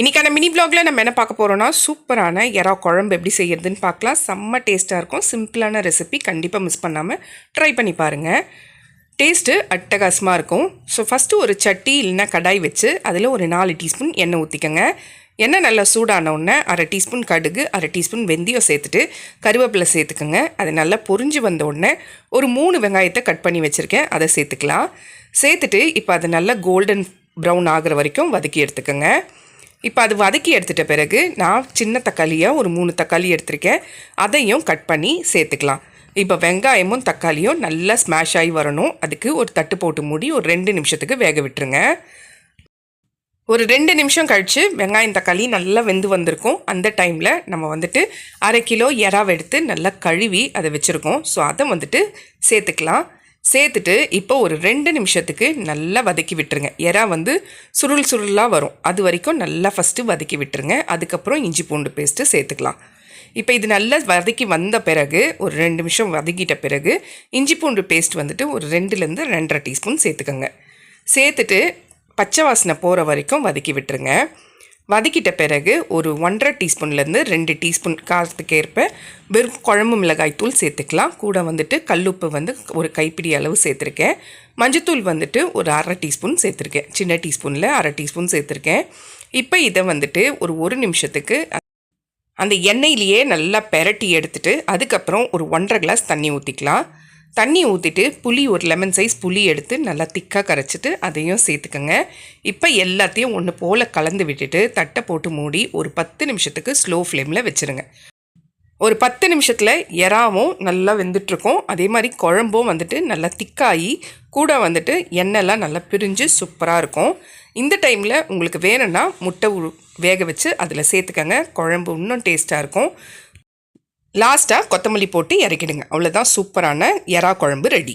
இன்றைக்கான மினி vlogல நம்ம என்ன பார்க்க போகிறோன்னா சூப்பரான எறா குழம்பு எப்படி செய்யறதுன்னு பார்க்கலாம். செம்ம டேஸ்ட்டாக இருக்கும். சிம்பிளான ரெசிபி, கண்டிப்பாக மிஸ் பண்ணாமல் ட்ரை பண்ணி பாருங்கள். டேஸ்ட்டு அட்டகாசமாக இருக்கும். ஸோ ஃபஸ்ட்டு ஒரு சட்டி இல்லைன்னா கடாய் வச்சு அதில் ஒரு 4 டீஸ்பூன் எண்ணெய் ஊற்றிக்கோங்க. எண்ணெய் நல்லா சூடான உடனே அரை டீஸ்பூன் கடுகு, அரை டீஸ்பூன் வெந்தயம் சேர்த்துட்டு கருவேப்பிலை சேர்த்துக்கோங்க. அது நல்லா பொரிஞ்சு வந்த உடனே ஒரு 3 வெங்காயத்தை கட் பண்ணி வச்சுருக்கேன், அதை சேர்த்துக்கலாம். சேர்த்துட்டு இப்போ அதை நல்லா கோல்டன் ப்ரௌன் ஆகிற வரைக்கும் வதக்கி எடுத்துக்கோங்க. இப்போ அது வதக்கி எடுத்துகிட்ட பிறகு நான் சின்ன தக்காளியாக ஒரு 3 தக்காளி எடுத்திருக்கேன், அதையும் கட் பண்ணி சேர்த்துக்கலாம். இப்போ வெங்காயமும் தக்காளியும் நல்லா ஸ்மாஷ் ஆகி வரணும். அதுக்கு ஒரு தட்டு போட்டு மூடி ஒரு 2 நிமிஷத்துக்கு வேக விட்டுருங்க. ஒரு 2 நிமிஷம் கழித்து வெங்காயம் தக்காளி நல்லா வெந்து வந்திருக்கும். அந்த டைமில் நம்ம வந்துட்டு அரை கிலோ எறாவை எடுத்து நல்லா கழுவி அதை வச்சுருக்கோம். ஸோ அதை சேர்த்துக்கலாம். சேர்த்துட்டு இப்போ ஒரு 2 நிமிஷத்துக்கு நல்லா வதக்கி விட்டுருங்க. எறா சுருள் சுருளாக வரும், அது வரைக்கும் நல்லா ஃபஸ்ட்டு வதக்கி விட்டுருங்க. அதுக்கப்புறம் இஞ்சி பூண்டு பேஸ்ட்டு சேர்த்துக்கலாம். இப்போ இது நல்லா வதக்கி வந்த பிறகு ஒரு 2 நிமிஷம் வதக்கிட்ட பிறகு இஞ்சி பூண்டு பேஸ்ட் ஒரு 2லேருந்து 2.5 டீஸ்பூன் சேர்த்துக்கோங்க. சேர்த்துட்டு பச்சை வாசனை போகிற வரைக்கும் வதக்கி விட்டுருங்க. வதக்கிட்ட பிறகு ஒரு 1.5 டீஸ்பூன்லேருந்து 2 டீஸ்பூன் காரத்துக்கேற்ப வெறும் குழம்பு மிளகாய் தூள் சேர்த்துக்கலாம். கூட கல்லுப்பு ஒரு கைப்பிடி அளவு சேர்த்துருக்கேன். மஞ்சத்தூள் ஒரு அரை டீஸ்பூன் சேர்த்துருக்கேன். சின்ன டீஸ்பூனில் அரை டீஸ்பூன் சேர்த்துருக்கேன். இப்போ இதை ஒரு நிமிஷத்துக்கு அந்த எண்ணெயிலேயே நல்லா பெரட்டி எடுத்துகிட்டு அதுக்கப்புறம் ஒரு 1.5 கிளாஸ் தண்ணி ஊற்றிக்கலாம். தண்ணி ஊற்றிட்டு புளி ஒரு லெமன் சைஸ் புளி எடுத்து நல்லா திக்காக கரைச்சிட்டு அதையும் சேர்த்துக்கோங்க. இப்போ எல்லாத்தையும் ஒன்று போல் கலந்து விட்டுட்டு தட்டை போட்டு மூடி ஒரு 10 நிமிஷத்துக்கு ஸ்லோ ஃப்ளேமில் வச்சுருங்க. ஒரு 10 நிமிஷத்தில் எறாவும் நல்லா வெந்துட்டுருக்கும். அதே மாதிரி குழம்பும் நல்லா திக்காகி கூட எண்ணெய்லாம் நல்லா பிரிஞ்சு சூப்பராக இருக்கும். இந்த டைமில் உங்களுக்கு வேணும்னா முட்டை வேக வச்சு அதில் சேர்த்துக்கங்க. குழம்பு இன்னும் டேஸ்ட்டாக இருக்கும். லாஸ்ட்டாக கொத்தமல்லி போட்டு இறக்கிடுங்க. அவ்வளோதான், சூப்பரான எறா குழம்பு ரெடி.